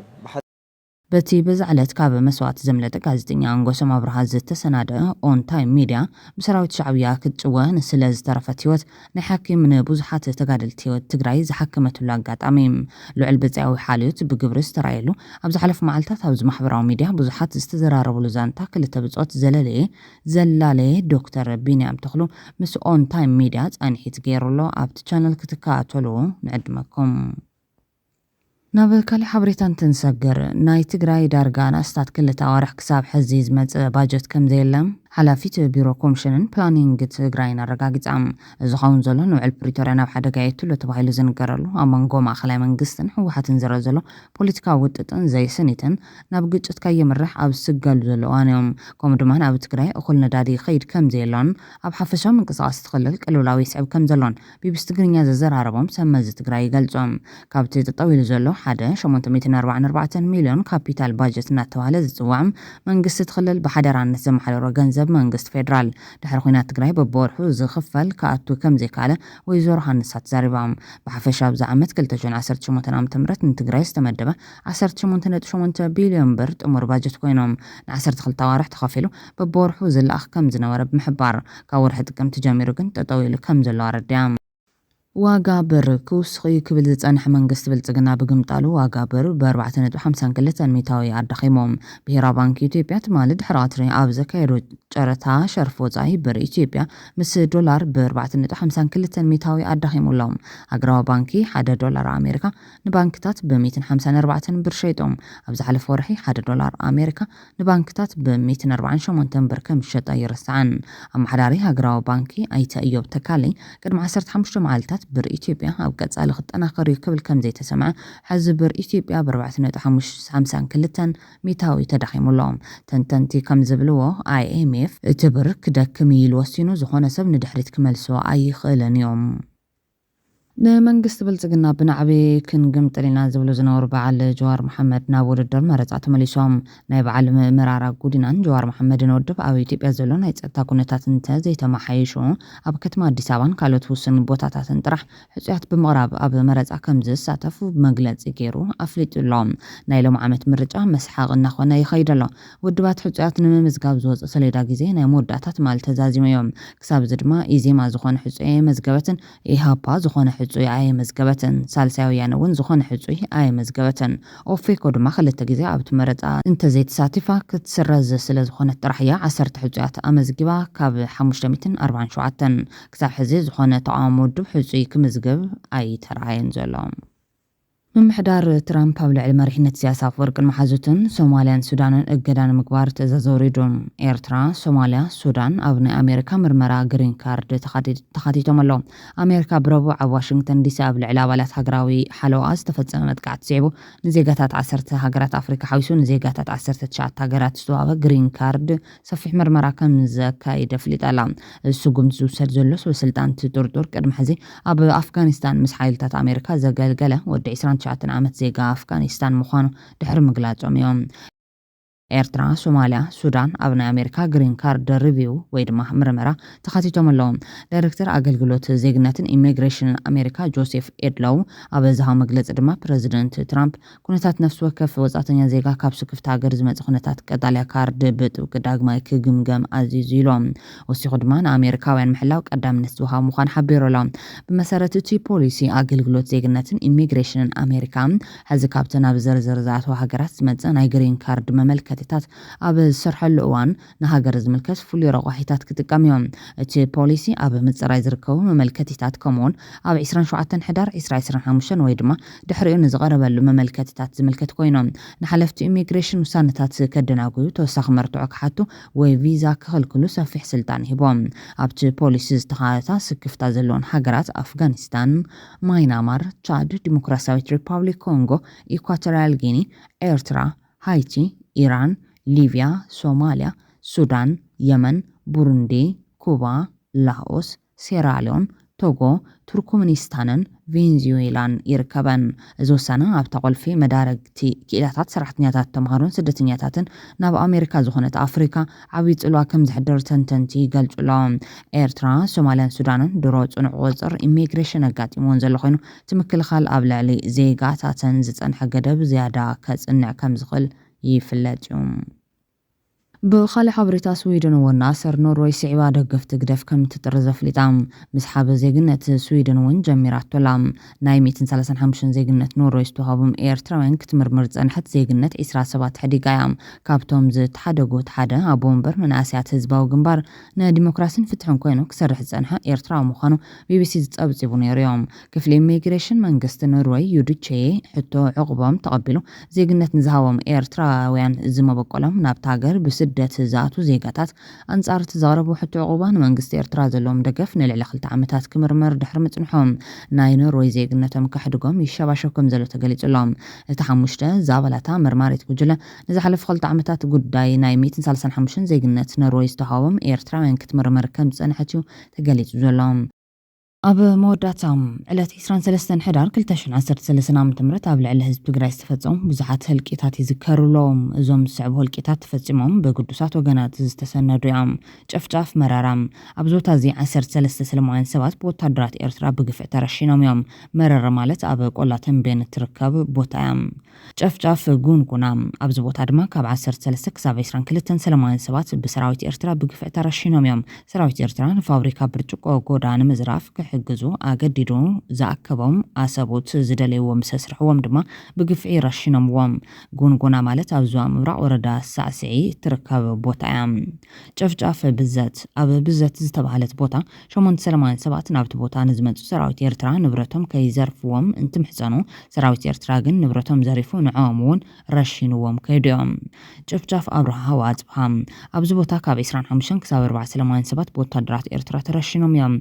በቲ በዛዕለት ካብ መስዋዕት ዘምለጠ ጋዜጠኛ አንጎሶም አብርሃ ዝተሰናደአ ኦን ታይም ሚድያ ብሰራዊት ሻዕብያ ክትጭወን ስለ ዝተረፈት ህይወት ናይ ሓኪም ንብዙሓት ተጋደልቲ ህይወት ትግራይ ዝሓከመትሉ አጋጣሚ ልዕል በፃዊ ሓልዮት ብግብሪ ዝተራየሉ ኣብ ዝሓለፉ መዓልታት ኣብ ማሕበራዊ ሚድያ ብዙሓት ዝተዘራረብሉ ዛንታ ክልተ ብጾት ዘላለየ ዶክተር ቢንያም ተኽሉ ምስ ኦን ታይም ሚድያ ጻንሒት ገይሩሎ ኣብቲ ቻነል ክትከታተሉ ንዕድመኩም ናብ ካልእ ሓበሬታን ተንሰገር ናይ ትግራይ ዳርጋ ንኣስታት ክልተ ኣዋርሕ ክሳብ ሕዚ ዝመጽእ ባጀት ከም ዘየለም ሓላፊት ቢሮ ኮሚሽንን ፕላኒንግ ትግራይ ኣረጋጊጻ እዚ ኸውን ዘሎ ንውዕል ፕሪቶርያ ናብ ሓደጋ የትሎ ተባሂሉ ዝንገረሉ ኣብ መንጎ ማእኸላይ መንግስትን ሕወሓትን ዝረአ ዘሎ ፖለቲካዊ ውጥጥን ዘይስኒትን ናብ ግጭት ከየምርሕ ኣብ ዝስገሉ ዘሎ እዋን ከምኡ ድማ ኣብ ትግራይ እኹል ነዳዲ ከይድ ከም ዘየሎን ኣብ ሓፈሻዊ ምንቅስቓስ ትኽልል ቅልውላዊ ይስዕብ ከም ዘሎን ቢቢሲ ትግርኛ ዘዘራረቦም ሰመዚ ትግራይ ይገልጾም ካብቲ ተጠዊሉ ዘሎ ሓደ 844 ሚልዮን ካፒታል ባጀት እናተባሃለ ዝጽዋዕ መንግስቲ ትኽልል ብሓደራነት ዘመሓደሮ ገንዘብ መንግስት ፌደራል ድሕሪ ኩናት ትግራይ በብወርሑ ዝኽፈል ከኣቱ ከም ዘይካለ ወይዘሮ ሃንሳት ዛሪቦም ብሓፈሻ ኣብዚ ዓመት 2018 ዓ.ም ንትግራይ ዝተመደበ 18.8 ቢልዮን ብር ጥሙር ባጀት ኮይኖም ን12 ኣዋርሕ ተኸፊሉ በብወርሑ ዝለኣኽ ከም ዝነበረ ብምሕባር ካብ ወርሒ ጥቅምቲ ጀሚሩ ግን ጠጠው ኢሉ ከም ዘሎ ኣረድያ ዋጋ ብር ክውስኺ ክብል ዝጸንሐ መንግስቲ ብልጽግና ብግምጣሉ ዋጋ ብር ብ4.52 ሚታዊ ኣዳኺሞም ብሄራዊ ባንኪ ኢትዮጵያ ትማሊ ድሕሪ ቀትሪ ኣብ ዘካየዶ ጨረታ ሸርፍ ወጻኢ ብር ኢትዮጵያ ምስ ዶላር ብ4.52 ሚታዊ ኣዳኺሙሎም ሃገራዊ ባንኪ 1 ዶላር ኣሜሪካ ንባንክታት ብ154 ብር ሸይጦም ኣብ ዝሓለፈ ወርሒ 1 ዶላር ኣሜሪካ ንባንክታት ብ148 ብር ከም ዝሸጣ ይርስዓን ኣማሕዳሪ ሃገራዊ ባንኪ ኣይተ እዮብ ተካለይ ቅድሚ 15 መዓልታት ብር ኢትዮጵያ ኣብ ቀጻሊ ክጠናኸር ይክብል ከም ዘይተሰምዐ ሕዚ ብር ኢትዮጵያ ብ4.52 ሚታዊ ተዳኺሙሎም ተንተንቲ ከም ዝብልዎ IMF እቲ ብር ክደክም ኢሉ ወሲኑ ዝኾነ ሰብ ንድሕሪት ክመልሶ ኣይኽእልን እዮም ንመንግስት ብልጽግና ብናዕቢ ክንግምጥልና ዝብሉ ዝነበሩ በዓል ጀዋር መሐመድ ናብ ውድድር መረጻ ተመሊሶም ናይ በዓል ምራራ ጉዲናን ጀዋር መሐመድን ወድብ ኣብ ኢትዮጵያ ዘሎ ናይ ጸጥታ ኩነታት ዘይተማሓይሹ ኣብ ከተማ ኣዲስ ኣበባን ካልኦት ውስን ቦታታትን ጥራሕ ሕጹያት ብምቕራብ ኣብ መረጻ ከም ዝሳተፉ መግለጺ ገይሩ ኣፍሊጡሎም ናይ ሎም ዓመት ምርጫ መስሓቕ እናኾነ ይኸይድ ኣሎ ውድባት ሕጹያት ንምምዝጋብ ዝወፅእ ሰሌዳ ግዜ ናይ መወዳእታት ማል ተዛዚሙ እዮም ክሳብ እዚ ድማ ኢዜማ ዝኾነ ሕጹይ መዝገበትን ኢሃፓ ዝኾነ ሕጹይ ኣየ መዝገበትን ሳልሳይ ወያነ እውን ዝኾነ ሕጹይ ኣየ መዝገበትን ኦፌኮ ድማ ክልተ ግዜ ኣብቲ መረጻ እንተዘይተሳቲፋ ክትስረዝ ስለ ዝኾነት ጥራሕ እያ 10 ሕጹያት ኣመዝጊባ ካብ 547 ክሳብ ሕዚ ዝኾነ ተቃውሞ ውድብ ሕጹይ ክምዝግብ ኣይተረኣየን ዘሎ ምምሕዳር ትራምፕ ኣብ ልዕሊ መሪሕነት ሲያሳ ወርቅን መሓዙትን ሶማልያን ሱዳንን እገዳን ምግባር ትእዛዝ ኣውሪዶም ኤርትራ፣ ሶማልያ፣ ሱዳን ኣብ ናይ ኣሜሪካ ምርመራ ግሪን ካርድ ተኻቲቶም ኣለዉ። ኣሜሪካ ብረቡዕ ኣብ ዋሽንግተን ዲሲ ኣብ ልዕሊ ኣባላት ሃገራዊ ሓለዋ ዝተፈጸመ መጥቃዕቲ ስዒቡ ንዜጋታት 10 ሃገራት ኣፍሪካ ሓዊሱ ንዜጋታት 19 ሃገራት ዝተዋሃበ ግሪን ካርድ ሰፊሕ ምርመራ ከም ዘካይደ ኣፍሊጣ ኣላ። ስጉምቲ ዝውሰድ ዘሎ ሰበስልጣን ጥርጡር ቅድሚ ሕዚ ኣብ ኣፍጋኒስታን ምስ ሓይልታት ኣሜሪካ ዘገልገለ ወዲ 29 ዓመት ዜጋ ኣፍጋኒስታን ምዃኑ ድሕሪ ምግላጾም እዮም። ኤርትራ፣ ሶማልያ፣ ሱዳን ኣብ ናይ ኣሜሪካ ግሪን ካርድ ሪቪው ወይ ድማ ምርመራ ተኻቲቶም ኣለዉ። ዳይሬክተር ኣገልግሎት ዜግነትን ኢሚግሬሽንን ኣሜሪካ ጆሴፍ ኤድሎው ኣብ ዝሃቦ መግለፂ ድማ ፕረዚደንት ትራምፕ ኩነታት ነፍሲ ወከፍ ወጻእተኛ ዜጋ ካብ ስክፍቲ ሃገር ዝመጽእ ኩነታት ቀጠልያ ካርድ ብጥብቂ ዳግማይ ክግምገም ኣዚዙ ኢሎም። ወሲኹ ድማ ንኣሜሪካውያን ምሕላው ቀዳምነት ዝወሃብ ምዃኑ ሓቢሩ ኣሎ። ብመሰረት እቲ ፖሊሲ ኣገልግሎት ዜግነትን ኢሚግሬሽንን ኣሜሪካ ሕዚ ካብተን ኣብ ዘርዘር ዝኣተዋ ሃገራት ዝመጽእ ናይ ግሪን ካርድ መመልከቲታት ኣብ ዝሰርሐሉ እዋን ንሃገር ዝምልከት ፍሉይ ረቑሒታት ክጥቀም እዮም። እቲ ፖሊሲ ኣብ ምጽራይ ዝርከቡ መመልከቲታት ከምኡውን ኣብ 27 ሕዳር 2025 ወይ ድማ ድሕሪኡ ንዝቐረበሉ መመልከቲታት ዝምልከት ኮይኖም ንሓለፍቲ ኢሚግሬሽን ውሳነታት ከደናግዩ ተወሳኺ መርትዖ ክሓቱ ወይ ቪዛ ክኽልክሉ ሰፊሕ ስልጣን ሂቦም። ኣብቲ ፖሊሲ ዝተኻታ ስክፍታ ዘለዎን ሃገራት ኣፍጋኒስታን፣ ማይናማር፣ ቻድ፣ ዲሞክራሲያዊት ሪፐብሊክ ኮንጎ፣ ኢኳቶሪያል ጊኒ፣ ኤርትራ፣ ሃይቲ፣ ኢራን፣ ሊቢያ፣ ሶማሊያ፣ ሱዳን፣ የመን፣ ቡሩንዲ፣ ኩባ፣ ላኦስ፣ ሴራሊዮን፣ ቶጎ፣ ቱርክሜኒስታንን ቬንዙዌላን ይርከበን። እዚ ውሳነ ኣብታ ቁልፊ መዳረግቲ ክኢላታት ሰራሕተኛታት ተምሃሮን ስደተኛታትን ናብ ኣሜሪካ ዝኾነት ኣፍሪካ ዓብዪ ጽልዋ ከም ዝሕድር ተንተንቲ ይገልጹ ኣለዎም። ኤርትራ፣ ሶማልያን ሱዳንን ድሮ ጽኑዕ ቁፅር ኢሚግሬሽን ኣጋጢምዎን ዘሎ ኮይኑ እቲ ምክልኻል ኣብ ልዕሊ ዜጋታተን ዝጸንሐ ገደብ ዝያዳ ከጽንዕ ከም ዝኽእል ይፍለጥ እዩ። ብኻልእ ሓበሬታ ስዊድን እውን ኣሰር ኖርዌይ ስዒባ ደገፍቲ ግደፍ ከም እትጥርዝ ኣፍሊጣ ምስ ሓበ ዜግነት ስዊድን እውን ጀሚራቶ ኣላ። ናይ 135 ዜግነት ኖርዌይ ዝተዋሃቦም ኤርትራውያን ክትምርምር ዝጸንሐት ዜግነት 20 ሰባት ሕዲጋ እያ። ካብቶም ዝተሓደጉ ሓደ ኣቦ ወንበር መናእስያት ህዝባዊ ግንባር ንዲሞክራሲን ፍትሕን ኮይኑ ክሰርሕ ዝጸንሐ ኤርትራዊ ምዃኑ ቢቢሲ ዝጸብጺቡ ነይሩ እዮም። ክፍሊ ኢሚግሬሽን መንግስቲ ኖርዌይ ዩዲቼ ሕቶ ዕቑቦም ተቐቢሉ ዜግነት ንዝሃቦም ኤርትራውያን ዝመበቆሎም ናብቲ ሃገር ብስደት ዝኣቱ ዜጋታት ኣንጻር እቲ ዘቕረቡ ሕቶ ዕቑባ ንመንግስቲ ኤርትራ ዘለዎም ደገፍ ንልዕሊ 2 ዓመታት ክምርመር ድሕሪ ምጽንሖም ናይ ኖርዌይ ዜግነቶም ከሕድጎም ይሸባሸብ ከም ዘሎ ተገሊጹሎም። እቲ 5 ዛባላታ መርማሪት ጉጅለ ንዝሓለፉ 2 ዓመታት ጉዳይ ናይ 135 ዜግነት ኖርዌይ ዝተዋሃቦም ኤርትራውያን ክትምርመር ከም ዝጸንሐት እዩ ተገሊጹ ዘሎ። ኣብ መወዳእታ ዕለት 23 ሕዳር 2013 ዓ.ም ኣብ ልዕሊ ህዝቢ ትግራይ ዝተፈጸሙ ብዙሓት ህልቂታት ይዝከሩሎም። እዞም ዝስዕቡ ህልቂታት ተፈጺሞም ብቅዱሳት ወገናት ዝተሰነዱ እዮም። ጨፍጫፍ መረራ ኣብ ዞታ እዚ 13 ሰላማውያን ሰባት ብወታደራት ኤርትራ ብግፍዕ ተረሺኖም እዮም። መረራ ማለት ኣብ ቆላ ተንቤን እትርከብ ቦታ እያ። ጨፍጫፍ ጉንጉና ኣብዚ ቦታ ድማ ካብ 13 ክሳብ 22 ሰላማውያን ሰባት ብሰራዊት ኤርትራ ብግፍዕ ተረሺኖም እዮም። ሰራዊት ኤርትራ ንፋብሪካ ብርጭቆ ጎዳ ንምዝራፍ ክሕግዙ ኣገዲዱ ዝኣከቦም ኣሰቦት ዝደለይዎም ሰስርሕዎም ድማ ብግፍዒ ረሺኖምዎም። ጉንጉና ማለት ኣብ ዞባ ምብራቅ ወረዳ ሳዕስዒ እትርከብ ቦታ እያ። ጨፍጫፍ ብዘት ኣብ ብዘት ዝተባሃለት ቦታ 8 ሰላማውያን ሰባት ናብቲ ቦታ ንዝመፁ ሰራዊት ኤርትራ ንብረቶም ከይዘርፍዎም እንትምሕፀኑ ሰራዊት ኤርትራ ግን ንብረቶም ዘሪፉ ንዖም እውን ረሺንዎም ከይድዮም። ጨፍጫፍ ኣብርሃ ወኣጽብሃ ኣብዚ ቦታ ካብ 25 ክሳብ 40 ሰላማውያን ሰባት ብወታደራት ኤርትራ ተረሺኖም እዮም።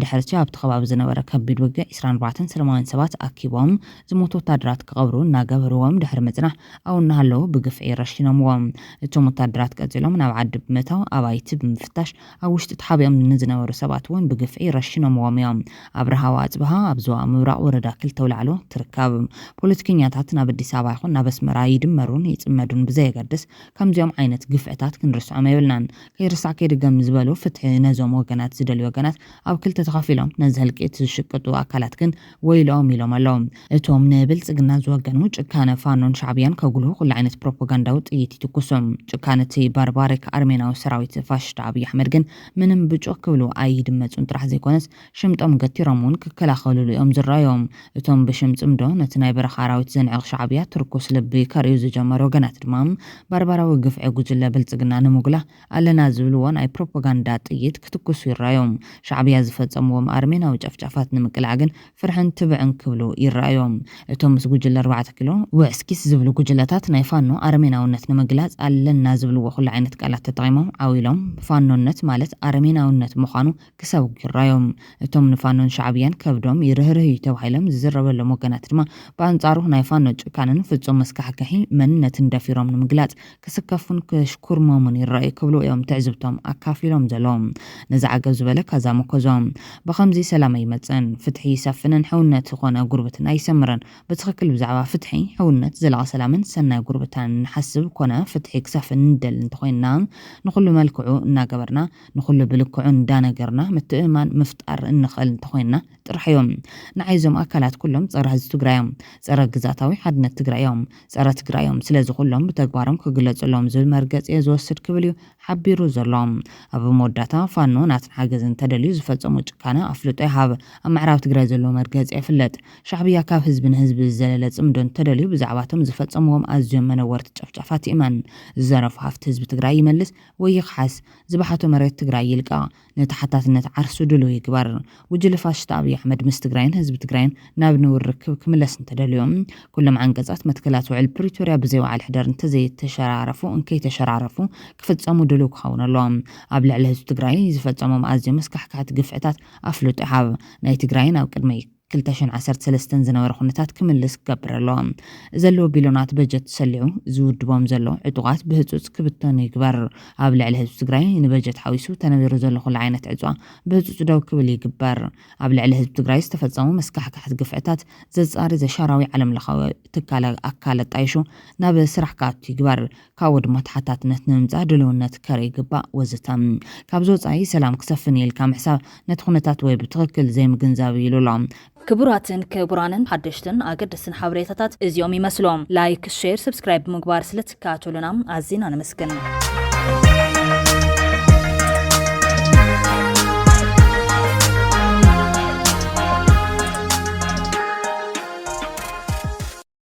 ድሕርቲ ኣብቲ ከባቢ ዝነበረ ከቢድ ውግእ 24 ሰላማውያን ሰባት ኣኪቦም ዝሞቱ ወታደራት ክቐብሩ እናገበርዎም ድሕሪ ምጽናሕ ኣብኡ እናሃለዉ ብግፍዒ ረሺኖምዎም። እቶም ወታደራት ቀጺሎም ናብ ዓዲ ብምእታው ኣባይቲ ብምፍታሽ ኣብ ውሽጢ ተሓቢኦም ንዝነበሩ ሰባት እውን ብግፍዒ ረሺኖምዎም እዮም። ኣብርሃ ወኣጽብሃ ኣብ ዞባ ምብራቅ ወረዳ 2 ተውላዕሎ ትርከብ። ፖለቲከኛታት ናብ ኣዲስ ኣበባ ይኹን ናብ ኣስመራ ይድመሩን ይጽመዱን ብዘየገድስ ከምዚኦም ዓይነት ግፍዕታት ክንርስዖም የብልናን። ከይርሳዕ ከይድገም ዝበሉ ፍትሒ ነዞም ወገናት ዝደልዩ ወገናት ኣብ ክልተ ተኸፊሎም ነዚ ህልቂት ዝሽቅጡ ኣካላት ግን ወይሎም ኢሎም ኣለዉ። እቶም ንብልጽግና ዝወገኑ ጭካነ ፋኖን ሻዕብያን ከጉልሁ ኩሉ ዓይነት ፕሮፓጋንዳዊ ጥይት ይትኩሶም። ጭካነቲ ባርባሪክ ኣርሜናዊ ሰራዊት ፋሽስት ኣብይ ኣሕመድ ግን ምንም ብጮክ ክብሉ ኣይድመጹን ጥራሕ ዘይኮነስ ሽምጦም ገቲሮም እውን ክከላኸልሉ እዮም ዝረኣዮም። እቶም ብሽምጽምዶ ነቲ ናይ በረኻ ኣራዊት ዘንዕቕ ሻዕብያ ትርኩስ ልቢ ከርእዩ ዝጀመሩ ወገናት ድማ ባርባራዊ ግፍዒ ጉጅለ ብልጽግና ንምጉላህ ኣለና ዝብልዎ ናይ ፕሮፓጋንዳ ጥይት ክትኩሱ ይረኣዮም። ሻዕብያ ዝፈጸምዎም ኣርሜናዊ ጨፍጫፋት ንምቅላዕን ፍርሕን ትብዕን ክብሉ ይረኣዮም እቶም ምስ ጉጅለ 4 ኪሎ ወስኪስ ዝብሉ ጉጅለታት ናይ ፋኖ ኣርሜናውነት ንምግላጽ ኣለና ዝብልዎ ኩሉ ዓይነት ቃላት ተጠቂሞም ዓዊሎም ፋኖነት ማለት ኣርሜናውነት ምዃኑ ክሰብኩ ይረኣዮም እቶም ንፋኖን ሻዕብያን ከብዶም ይርህርህ ተባሂሎም ዝዝረበሎም ወገናት ድማ በአንጻሩ ናይ ፋኖ ጭካንን ፍጹም መስካሕካሒ መንነትን ደፊሮም ንምግላጽ ክስከፉን ክሽኩርሞምን ይረኣዩ ክብሉ እዮም ትዕዝብቶም ኣካፊሎም ዘሎም ነዛዓገብ ዝበለ ካዛ መኮዞም በኸምዚ ሰላም ይመጽን ፍትሒ ይሰፍንን ሕውነት ዝኾነ ጉርብትና ይሰምረን በትኽክል ብዛዕባ ፍትሒ ሕውነት ዘላቕ ሰላምን ሰናይ ጉርብታን ንሓስብ ኮነ ፍትሒ ክሰፍን እንደል እንተኾይና ንኹሉ መልክዑ እናገበርና ንኹሉ ብልክዑ እንዳነገርና ምትእማን ምፍጣር እንኽእል እንተኾይና ጥራሕ እዮም ንዓይዞም ኣካላት ኩሎም ጸረ ህዝቢ ትግራዮም ጸረ ግዛታዊ ሓድነት ትግራዮም ጸረ ትግራዮም ስለዚ ኩሎም ብተግባሮም ክግለጽሎም ዝብል መርገጽ ዝወስድ ክብል ሓቢሩ ዘሎም ኣብ መወዳታ ፋኖ ናትን ሓገዝን ተደልዩ ዝፈጸሙ ጭካነ ኣፍልጦ ይሃብ ኣብ ምዕራብ ትግራይ ዘሎ መርገጽ ይፍለጥ ሻዕብያ ካብ ህዝቢ ንህዝቢ ዘለለ ጽምዶን ተደልዩ ብዛዕባቶም ዝፈጸምዎም ኣዝዮም መነወርቲ ጨፍጫፋት ይእመን ዝዘረፉ ሃፍቲ ህዝቢ ትግራይ ይመልስ ወይ ይኽሓስ ዝባሓቶ መሬት ትግራይ ይልቃ ነተሓታትነት ዓርሱ ድሉ ይግበር ውጅለ ፋሽስት አብይ አሕመድ ምስ ትግራይን ህዝቢ ትግራይን ናብ ንውርክብ ክምለስ እንተደልዮም ኩሎም አንቀጻት መትከላት ውዕል ፕሪቶሪያ ብዘይወዓል ሕደር እንተዘይተሸራረፉ እንከይተሸራረፉ ክፍጸሙ ድሉ ክኸውነሎም ኣብ ልዕሊ ህዝቢ ትግራይ ዝፈጸሞም ኣዝዮም መስካሕካሕቲ ግፍዕታት ኣፍልጦ ይሃብ ናይ ትግራይን ኣብ ቅድሚ 2013 ዝነበረ ኩነታት ክምልስ ክገብረሎም ዘለዎ ቢልዮናት በጀት ሰሊዑ ዝውድቦም ዘሎ ዕጡቃት ብህጹጽ ክብተኑ ይግበር ኣብ ልዕሊ ህዝቢ ትግራይ ንበጀት ሓዊሱ ተነቢሩ ዘሎ ኩሉ ዓይነት ዕጡቃ ብህጹጽ ደው ክብል ይግበር ኣብ ልዕሊ ህዝቢ ትግራይ ዝተፈጸሙ መስካሕካሕቲ ግፍዕታት ዘጻሪ ዘሻራዊ ዓለም ለኻዊ ትካለ ኣካል ጣይሹ ናብ ስራሕ ካቱ ይግበር ካብ ድማ ተሓታትነት ንምምጻእ ድልውነት ከረ ይግባእ ወዘተም ካብ ዝወጻኢ ሰላም ክሰፍን ኢልካ ምሕሳብ ነቲ ኩነታት ወይ ብትኽክል ዘይምግንዛብ ኢሉሎም ክቡራትን ክቡራንን ሓደሽትን ኣገደስን ሓበሬታታት እዚኦም ይመስሎም ላይክ ሼር ሰብስክራይብ ምግባር ስለትካተሉና ኣዝና ነመስግን